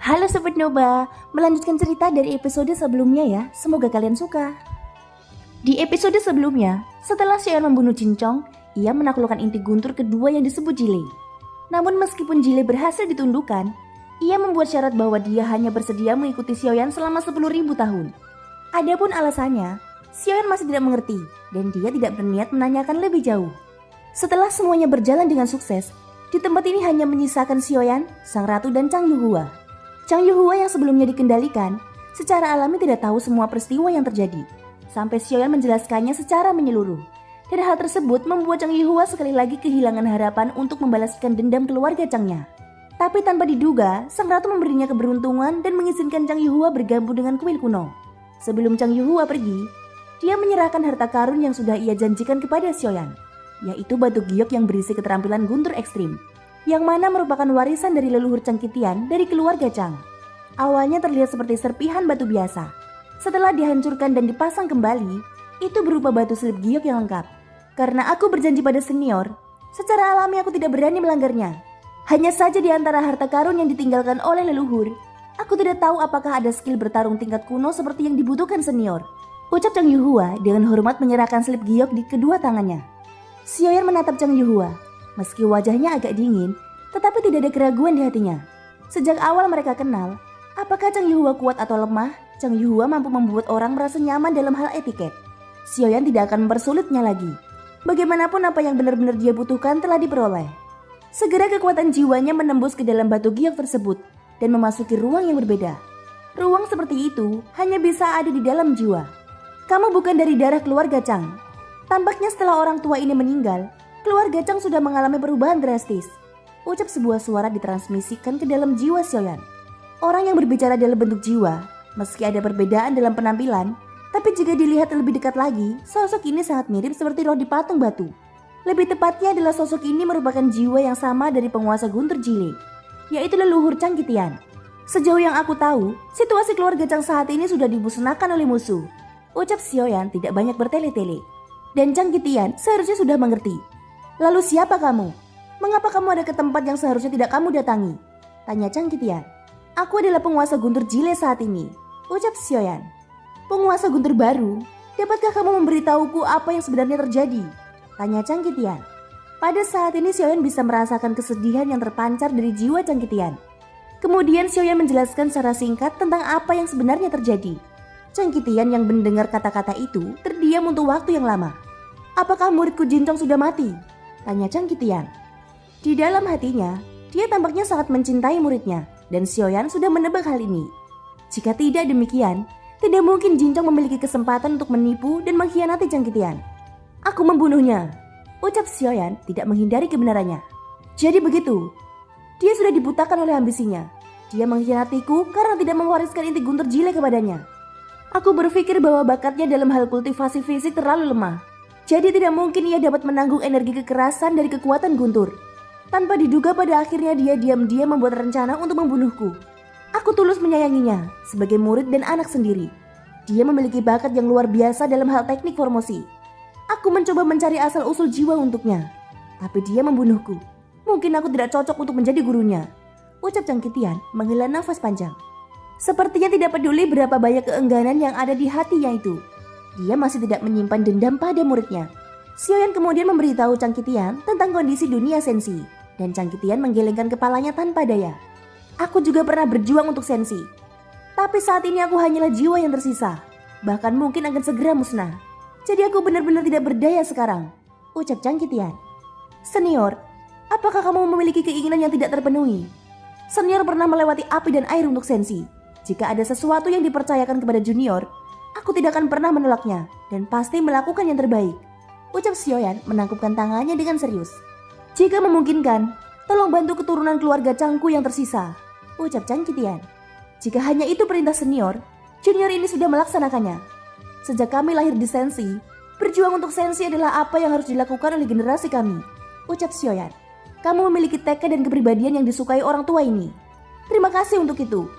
Halo Sobat Noba, melanjutkan cerita dari episode sebelumnya ya, semoga kalian suka. Di episode sebelumnya, setelah Xiaoyan membunuh Jincong, ia menaklukkan inti guntur kedua yang disebut Jile. Namun meskipun Jile berhasil ditundukkan, ia membuat syarat bahwa dia hanya bersedia mengikuti Xiaoyan selama 10.000 tahun. Adapun alasannya, Xiaoyan masih tidak mengerti dan dia tidak berniat menanyakan lebih jauh. Setelah semuanya berjalan dengan sukses, di tempat ini hanya menyisakan Xiaoyan, Sang Ratu dan Chang Yuhua. Chang Yuhua yang sebelumnya dikendalikan, secara alami tidak tahu semua peristiwa yang terjadi. Sampai Xiaoyan menjelaskannya secara menyeluruh. Dan hal tersebut membuat Chang Yuhua sekali lagi kehilangan harapan untuk membalaskan dendam keluarga Changnya. Tapi tanpa diduga, Sang Ratu memberinya keberuntungan dan mengizinkan Chang Yuhua bergabung dengan kuil kuno. Sebelum Chang Yuhua pergi, dia menyerahkan harta karun yang sudah ia janjikan kepada Xiaoyan, yaitu batu giok yang berisi keterampilan guntur ekstrim, yang mana merupakan warisan dari leluhur Chang Qitian dari keluarga Chang. Awalnya terlihat seperti serpihan batu biasa. Setelah dihancurkan dan dipasang kembali, itu berupa batu selip giok yang lengkap. Karena aku berjanji pada senior, secara alami aku tidak berani melanggarnya. Hanya saja di antara harta karun yang ditinggalkan oleh leluhur, aku tidak tahu apakah ada skill bertarung tingkat kuno seperti yang dibutuhkan senior. Ucap Chang Yuhua dengan hormat menyerahkan selip giok di kedua tangannya. Xiaoyan menatap Chang Yuhua. Meski wajahnya agak dingin, tetapi tidak ada keraguan di hatinya. Sejak awal mereka kenal, apakah Chang Yuhua kuat atau lemah, Chang Yuhua mampu membuat orang merasa nyaman dalam hal etiket. Xiaoyan tidak akan mempersulitnya lagi. Bagaimanapun apa yang benar-benar dia butuhkan telah diperoleh. Segera kekuatan jiwanya menembus ke dalam batu giok tersebut dan memasuki ruang yang berbeda. Ruang seperti itu hanya bisa ada di dalam jiwa. Kamu bukan dari darah keluarga Chang. Tampaknya setelah orang tua ini meninggal, keluarga Chang sudah mengalami perubahan drastis. Ucap sebuah suara ditransmisikan ke dalam jiwa Xiaoyan. Orang yang berbicara dalam bentuk jiwa, meski ada perbedaan dalam penampilan, tapi jika dilihat lebih dekat lagi, sosok ini sangat mirip seperti roh di patung batu. Lebih tepatnya adalah sosok ini merupakan jiwa yang sama dari penguasa guntur Jile, yaitu leluhur Chang Qitian. Sejauh yang aku tahu, situasi keluarga Chang saat ini sudah dimusnahkan oleh musuh. Ucap Xiaoyan tidak banyak bertele-tele. Dan Chang Qitian seharusnya sudah mengerti. Lalu siapa kamu? Mengapa kamu ada ke tempat yang seharusnya tidak kamu datangi? Tanya Chang Qitian. Aku adalah penguasa guntur Jile saat ini. Ucap Xiaoyan. Penguasa guntur baru? Dapatkah kamu memberitahuku apa yang sebenarnya terjadi? Tanya Chang Qitian. Pada saat ini Xiaoyan bisa merasakan kesedihan yang terpancar dari jiwa Chang Qitian. Kemudian Xiaoyan menjelaskan secara singkat tentang apa yang sebenarnya terjadi. Chang Qitian yang mendengar kata-kata itu terdiam untuk waktu yang lama. Apakah muridku Jincong sudah mati? Tanya Chang Qitian. Di dalam hatinya, dia tampaknya sangat mencintai muridnya dan Xiaoyan sudah menebak hal ini. Jika tidak demikian, tidak mungkin Jincong memiliki kesempatan untuk menipu dan mengkhianati Chang Qitian. Aku membunuhnya, ucap Xiaoyan tidak menghindari kebenarannya. Jadi begitu, dia sudah dibutakan oleh ambisinya. Dia mengkhianatiku karena tidak mewariskan inti guntur Jile kepadanya. Aku berpikir bahwa bakatnya dalam hal kultivasi fisik terlalu lemah. Jadi tidak mungkin ia dapat menanggung energi kekerasan dari kekuatan guntur. Tanpa diduga pada akhirnya dia diam-diam membuat rencana untuk membunuhku. Aku tulus menyayanginya sebagai murid dan anak sendiri. Dia memiliki bakat yang luar biasa dalam hal teknik formosi. Aku mencoba mencari asal-usul jiwa untuknya. Tapi dia membunuhku. Mungkin aku tidak cocok untuk menjadi gurunya. Ucap Chang Qitian menghela nafas panjang. Sepertinya tidak peduli berapa banyak keengganan yang ada di hatinya itu. Dia masih tidak menyimpan dendam pada muridnya. Xiaoyan kemudian memberitahu Chang Qitian tentang kondisi dunia Sensi. Dan Chang Qitian menggelengkan kepalanya tanpa daya. Aku juga pernah berjuang untuk Sensi. Tapi saat ini aku hanyalah jiwa yang tersisa. Bahkan mungkin akan segera musnah. Jadi aku benar-benar tidak berdaya sekarang. Ucap Chang Qitian. Senior, apakah kamu memiliki keinginan yang tidak terpenuhi? Senior pernah melewati api dan air untuk Sensi. Jika ada sesuatu yang dipercayakan kepada junior, aku tidak akan pernah menolaknya dan pasti melakukan yang terbaik. Ucap Xiaoyan menangkupkan tangannya dengan serius. Jika memungkinkan, tolong bantu keturunan keluarga Changku yang tersisa. Ucap Chang Qitian. Jika hanya itu perintah senior, junior ini sudah melaksanakannya. Sejak kami lahir di Sensi, berjuang untuk Sensi adalah apa yang harus dilakukan oleh generasi kami. Ucap Xiaoyan. Kamu memiliki tekad dan kepribadian yang disukai orang tua ini. Terima kasih untuk itu.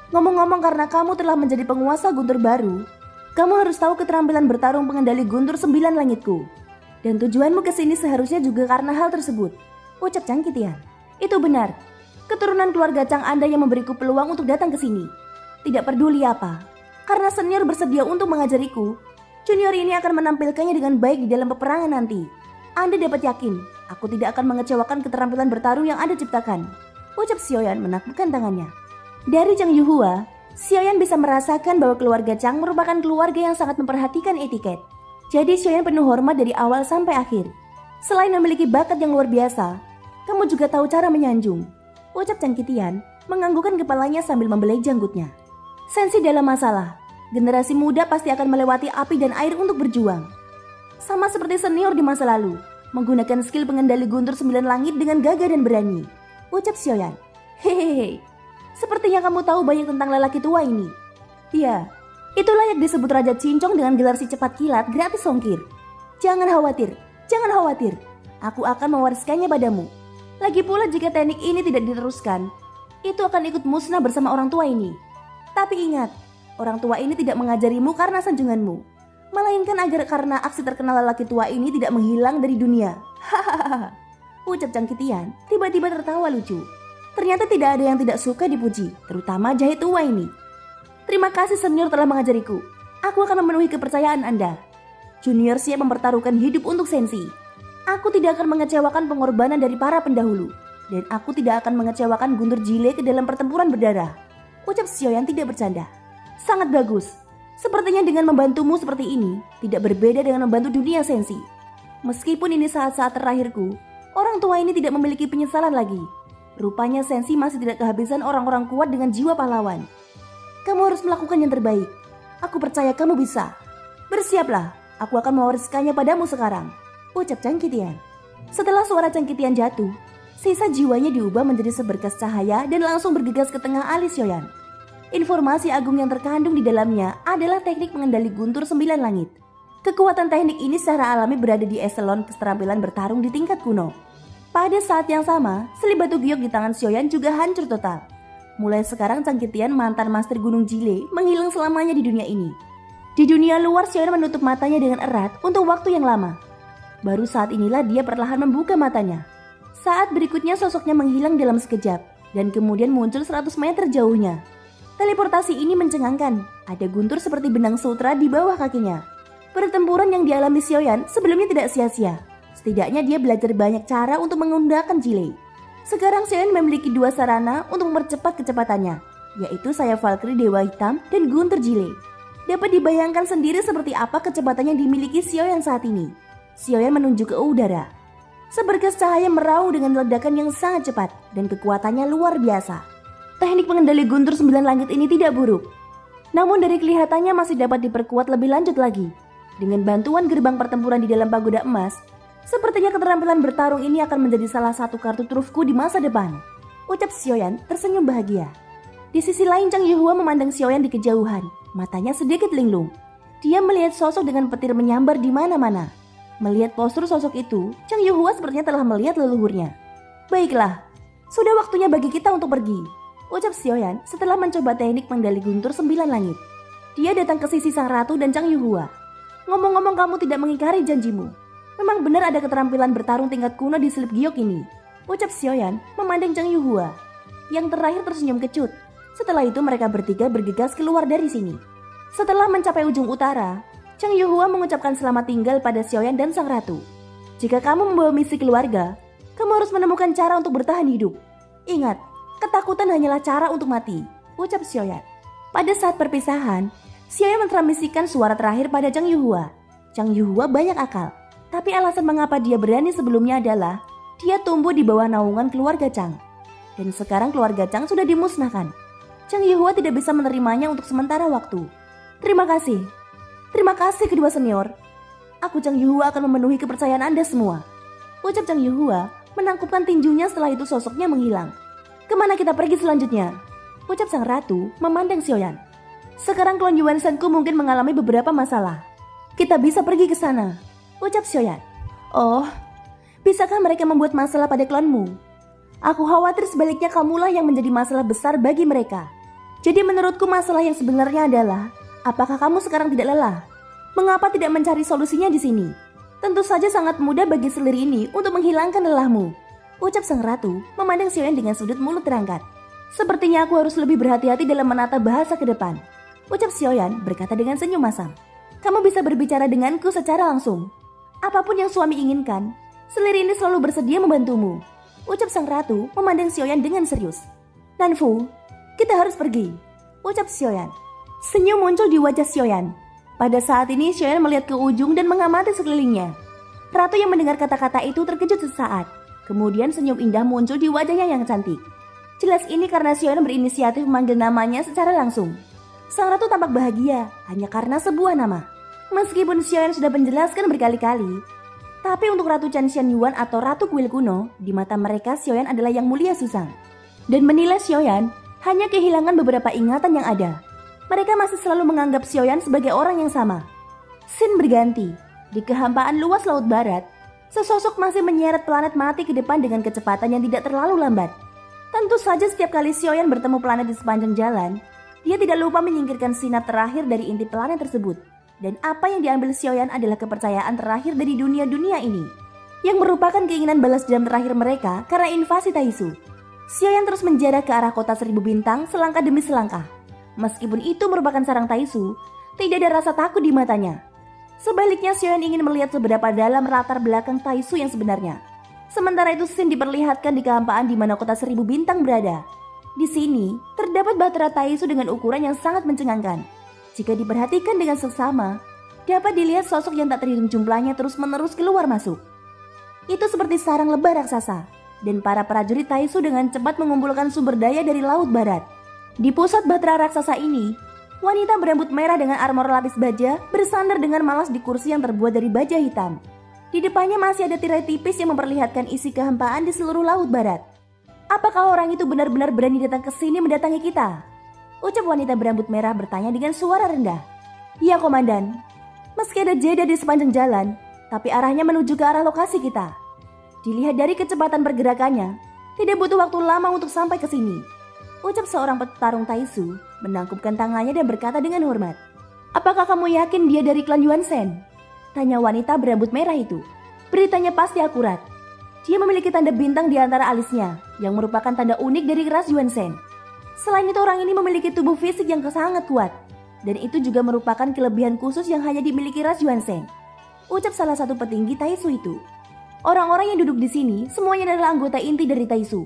Ngomong-ngomong, karena kamu telah menjadi penguasa guntur baru, kamu harus tahu keterampilan bertarung pengendali guntur 9 langitku. Dan tujuanmu ke sini seharusnya juga karena hal tersebut. Ucap Chang Qitian. Itu benar. Keturunan keluarga Chang Anda yang memberiku peluang untuk datang ke sini. Tidak peduli apa, karena senior bersedia untuk mengajariku, junior ini akan menampilkannya dengan baik di dalam peperangan nanti. Anda dapat yakin, aku tidak akan mengecewakan keterampilan bertarung yang Anda ciptakan, ucap Xiaoyan menakbukkan tangannya. Dari Chang Yuhua, Xiaoyan bisa merasakan bahwa keluarga Chang merupakan keluarga yang sangat memperhatikan etiket. Jadi Xiaoyan penuh hormat dari awal sampai akhir. Selain memiliki bakat yang luar biasa, kamu juga tahu cara menyanjung, ucap Chang Qitian menganggukkan kepalanya sambil membelai janggutnya. Sensi dalam masalah, generasi muda pasti akan melewati api dan air untuk berjuang. Sama seperti senior di masa lalu, menggunakan skill pengendali guntur 9 langit dengan gagah dan berani, ucap Xiaoyan. Hehehe, sepertinya kamu tahu banyak tentang lelaki tua ini. Iya, itulah yang disebut Raja Cincong dengan gelar si cepat kilat gratis ongkir. Jangan khawatir, aku akan mewariskannya padamu. Lagi pula jika teknik ini tidak diteruskan, itu akan ikut musnah bersama orang tua ini. Tapi ingat, orang tua ini tidak mengajarimu karena sanjunganmu, melainkan agar karena aksi terkenal lelaki tua ini tidak menghilang dari dunia. Hahaha, ucap Chang Qitian tiba-tiba tertawa lucu. Ternyata tidak ada yang tidak suka dipuji, terutama jahit tua ini. Terima kasih senior telah mengajariku. Aku akan memenuhi kepercayaan Anda. Junior siap mempertaruhkan hidup untuk sensi. Aku tidak akan mengecewakan pengorbanan dari para pendahulu. Dan aku tidak akan mengecewakan Guntur Jile ke dalam pertempuran berdarah, ucap Xiaoyan tidak bercanda. Sangat bagus. Sepertinya dengan membantumu seperti ini, tidak berbeda dengan membantu dunia sensi. Meskipun ini saat-saat terakhirku, orang tua ini tidak memiliki penyesalan lagi. Rupanya sensi masih tidak kehabisan orang-orang kuat dengan jiwa pahlawan. Kamu harus melakukan yang terbaik. Aku percaya kamu bisa. Bersiaplah, aku akan mewariskannya padamu sekarang, ucap Chang Qitian. Setelah suara Chang Qitian jatuh, sisa jiwanya diubah menjadi seberkas cahaya dan langsung bergegas ke tengah alis Xiaoyan. Informasi agung yang terkandung di dalamnya adalah teknik mengendali guntur 9 langit. Kekuatan teknik ini secara alami berada di eselon keterampilan bertarung di tingkat kuno. Pada saat yang sama, selip batu giok di tangan Xiaoyan juga hancur total. Mulai sekarang Chang Qitian, mantan master Gunung Jile, menghilang selamanya di dunia ini. Di dunia luar, Xiaoyan menutup matanya dengan erat untuk waktu yang lama. Baru saat inilah dia perlahan membuka matanya. Saat berikutnya sosoknya menghilang dalam sekejap, dan kemudian muncul 100 meter jauhnya. Teleportasi ini mencengangkan, ada guntur seperti benang sutra di bawah kakinya. Pertempuran yang dialami Xiaoyan sebelumnya tidak sia-sia. Setidaknya dia belajar banyak cara untuk menggunakan Jile. Sekarang Xiaoyan memiliki 2 sarana untuk mempercepat kecepatannya, yaitu sayap Valkyrie Dewa Hitam dan guntur Jile. Dapat dibayangkan sendiri seperti apa kecepatan yang dimiliki Xiaoyan saat ini. Xiaoyan menunjuk ke udara. Seberkas cahaya meraung dengan ledakan yang sangat cepat dan kekuatannya luar biasa. Teknik pengendali guntur 9 langit ini tidak buruk. Namun dari kelihatannya masih dapat diperkuat lebih lanjut lagi. Dengan bantuan gerbang pertempuran di dalam pagoda emas, sepertinya keterampilan bertarung ini akan menjadi salah satu kartu trufku di masa depan, ucap Xiaoyan tersenyum bahagia. Di sisi lain Chang Yuhua memandang Xiaoyan di kejauhan, matanya sedikit linglung. Dia melihat sosok dengan petir menyambar di mana-mana. Melihat postur sosok itu, Chang Yuhua sepertinya telah melihat leluhurnya. Baiklah, sudah waktunya bagi kita untuk pergi, ucap Xiaoyan setelah mencoba teknik pengendali guntur 9 langit. Dia datang ke sisi sang ratu dan Chang Yuhua. Ngomong-ngomong, kamu tidak mengingkari janjimu. Memang benar ada keterampilan bertarung tingkat kuno di selip giok ini, ucap Xiaoyan memandang Chang Yuhua. Yang terakhir tersenyum kecut. Setelah itu mereka bertiga bergegas keluar dari sini. Setelah mencapai ujung utara, Chang Yuhua mengucapkan selamat tinggal pada Xiaoyan dan sang ratu. Jika kamu membawa misi keluarga, kamu harus menemukan cara untuk bertahan hidup. Ingat, ketakutan hanyalah cara untuk mati, ucap Xiaoyan. Pada saat perpisahan, Xiaoyan mentransmisikan suara terakhir pada Chang Yuhua. Chang Yuhua banyak akal, tapi alasan mengapa dia berani sebelumnya adalah dia tumbuh di bawah naungan keluarga Chang. Dan sekarang keluarga Chang sudah dimusnahkan. Chang Yuhua tidak bisa menerimanya untuk sementara waktu. Terima kasih kedua senior. Aku Chang Yuhua akan memenuhi kepercayaan Anda semua, ucap Chang Yuhua menangkupkan tinjunya. Setelah itu sosoknya menghilang. Kemana kita pergi selanjutnya? Ucap sang ratu memandang Xiaoyan. Sekarang klon Yuan Shenku mungkin mengalami beberapa masalah. Kita bisa pergi ke sana, ucap Xiaoyan. Oh, bisakah mereka membuat masalah pada klonmu? Aku khawatir sebaliknya kamulah yang menjadi masalah besar bagi mereka. Jadi menurutku masalah yang sebenarnya adalah, apakah kamu sekarang tidak lelah? Mengapa tidak mencari solusinya di sini? Tentu saja sangat mudah bagi selir ini untuk menghilangkan lelahmu, Ucap sang ratu memandang Xiaoyan dengan sudut mulut terangkat. Sepertinya aku harus lebih berhati-hati dalam menata bahasa ke depan. Ucap Xiaoyan berkata dengan senyum masam. Kamu bisa berbicara denganku secara langsung. Apapun yang suami inginkan, selir ini selalu bersedia membantumu. Ucap sang ratu memandang Xiaoyan dengan serius. Nanfu, kita harus pergi. Ucap Xiaoyan. Senyum muncul di wajah Xiaoyan. Pada saat ini Xiaoyan melihat ke ujung dan mengamati sekelilingnya. Ratu yang mendengar kata-kata itu terkejut sesaat. Kemudian senyum indah muncul di wajahnya yang cantik. Jelas ini karena Xiaoyan berinisiatif memanggil namanya secara langsung. Sang ratu tampak bahagia hanya karena sebuah nama. Meskipun Xiaoyan sudah menjelaskan berkali-kali, tapi untuk Ratu Chan Xian Yuan atau Ratu Kuil Kuno, di mata mereka Xiaoyan adalah yang mulia susang. Dan menilai Xiaoyan hanya kehilangan beberapa ingatan yang ada. Mereka masih selalu menganggap Xiaoyan sebagai orang yang sama. Scene berganti. Di kehampaan luas laut barat, sesosok masih menyeret planet mati ke depan dengan kecepatan yang tidak terlalu lambat. Tentu saja setiap kali Xiaoyan bertemu planet di sepanjang jalan, dia tidak lupa menyingkirkan sinar terakhir dari inti planet tersebut. Dan apa yang diambil Xiaoyan adalah kepercayaan terakhir dari dunia-dunia ini, yang merupakan keinginan balas dendam terakhir mereka karena invasi Taisu. Xiaoyan terus menjarah ke arah kota 1000 bintang selangkah demi selangkah. Meskipun itu merupakan sarang Taisu, tidak ada rasa takut di matanya. Sebaliknya Xiaoyan ingin melihat seberapa dalam latar belakang Taisu yang sebenarnya. Sementara itu scene diperlihatkan di kehampaan di mana kota 1000 bintang berada. Di sini terdapat bahtera Taisu dengan ukuran yang sangat mencengangkan. Jika diperhatikan dengan seksama, dapat dilihat sosok yang tak terhitung jumlahnya terus-menerus keluar masuk. Itu seperti sarang lebah raksasa, dan para prajurit Taisu dengan cepat mengumpulkan sumber daya dari laut barat. Di pusat bahtera raksasa ini, wanita berambut merah dengan armor lapis baja bersandar dengan malas di kursi yang terbuat dari baja hitam. Di depannya masih ada tirai tipis yang memperlihatkan isi kehampaan di seluruh laut barat. Apakah orang itu benar-benar berani datang ke sini mendatangi kita? Ucap wanita berambut merah bertanya dengan suara rendah. Ya komandan, meski ada jeda di sepanjang jalan, tapi arahnya menuju ke arah lokasi kita. Dilihat dari kecepatan pergerakannya, tidak butuh waktu lama untuk sampai ke sini. Ucap seorang petarung Taisu menangkupkan tangannya dan berkata dengan hormat. Apakah kamu yakin dia dari klan Yuan Shen? Tanya wanita berambut merah itu. Beritanya pasti akurat. Dia memiliki tanda bintang di antara alisnya, yang merupakan tanda unik dari ras Yuan Shen. Selain itu orang ini memiliki tubuh fisik yang sangat kuat, dan itu juga merupakan kelebihan khusus yang hanya dimiliki ras Yuan Shen. Ucap salah satu petinggi Taisu itu. Orang-orang yang duduk di sini semuanya adalah anggota inti dari Taisu.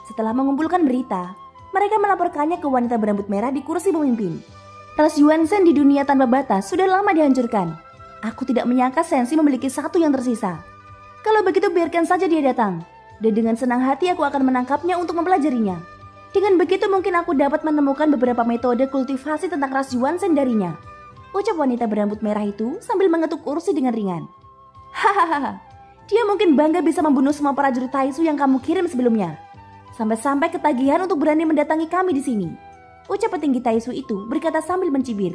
Setelah mengumpulkan berita, mereka melaporkannya ke wanita berambut merah di kursi pemimpin. Ras Yuan Shen di dunia tanpa batas sudah lama dihancurkan. Aku tidak menyangka Sensi memiliki satu yang tersisa. Kalau begitu biarkan saja dia datang, dan dengan senang hati aku akan menangkapnya untuk mempelajarinya. Dengan begitu mungkin aku dapat menemukan beberapa metode kultivasi tentang ras Yuan Shen darinya. Ucap wanita berambut merah itu sambil mengetuk kursi dengan ringan. Hahaha, dia mungkin bangga bisa membunuh semua prajurit Taisu yang kamu kirim sebelumnya. Sampai-sampai ketagihan untuk berani mendatangi kami di sini. Ucap petinggi Taisu itu berkata sambil mencibir.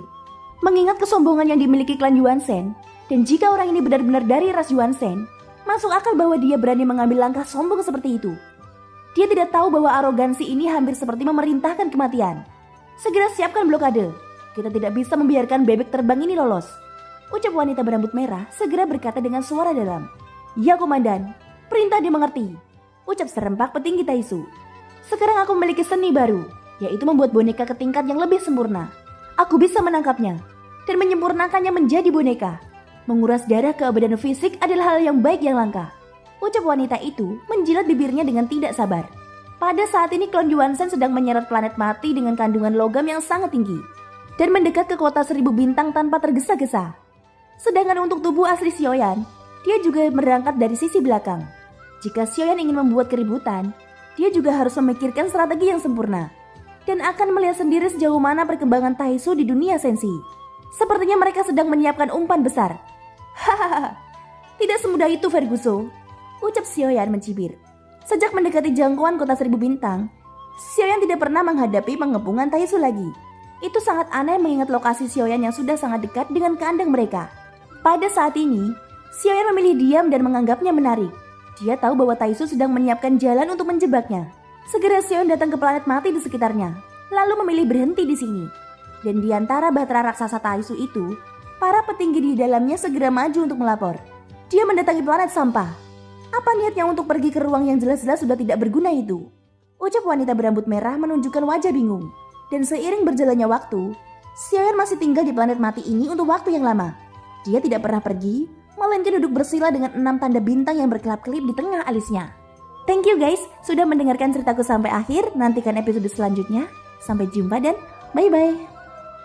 Mengingat kesombongan yang dimiliki klan Yuan Shen, dan jika orang ini benar-benar dari ras Yuan Shen, masuk akal bahwa dia berani mengambil langkah sombong seperti itu. Dia tidak tahu bahwa arogansi ini hampir seperti memerintahkan kematian. Segera siapkan blokade. Kita tidak bisa membiarkan bebek terbang ini lolos. Ucap wanita berambut merah segera berkata dengan suara dalam. Ya komandan, perintah dimengerti. Ucap serempak petinggi Taisu. Sekarang aku memiliki seni baru, yaitu membuat boneka ke tingkat yang lebih sempurna. Aku bisa menangkapnya dan menyempurnakannya menjadi boneka. Menguras darah ke abadan fisik adalah hal yang baik yang langka. Ucap wanita itu menjilat bibirnya dengan tidak sabar. Pada saat ini klan Yuan Shen sedang menyeret planet mati dengan kandungan logam yang sangat tinggi dan mendekat ke kota 1000 bintang tanpa tergesa-gesa. Sedangkan untuk tubuh asli Xiaoyan, dia juga berangkat dari sisi belakang. Jika Xiaoyan ingin membuat keributan, dia juga harus memikirkan strategi yang sempurna dan akan melihat sendiri sejauh mana perkembangan Taisu di dunia Sensi. Sepertinya mereka sedang menyiapkan umpan besar. Hahaha, tidak semudah itu Ferguson. Ucap Xiaoyan mencibir. Sejak mendekati jangkauan kota 1000 bintang, Xiaoyan tidak pernah menghadapi pengepungan Taisu lagi. Itu sangat aneh mengingat lokasi Xiaoyan yang sudah sangat dekat dengan kandang mereka. Pada saat ini, Xiaoyan memilih diam dan menganggapnya menarik. Dia tahu bahwa Taisu sedang menyiapkan jalan untuk menjebaknya. Segera Xiaoyan datang ke planet mati di sekitarnya, lalu memilih berhenti di sini. Dan di antara bahtera raksasa Taisu itu, para petinggi di dalamnya segera maju untuk melapor. Dia mendatangi planet sampah. Apa niatnya untuk pergi ke ruang yang jelas-jelas sudah tidak berguna itu? Ucap wanita berambut merah menunjukkan wajah bingung. Dan seiring berjalannya waktu, Xiaoyan masih tinggal di planet mati ini untuk waktu yang lama. Dia tidak pernah pergi, melainkan duduk bersila dengan 6 tanda bintang yang berkelap-kelip di tengah alisnya. Thank you guys, sudah mendengarkan ceritaku sampai akhir. Nantikan episode selanjutnya. Sampai jumpa dan bye-bye.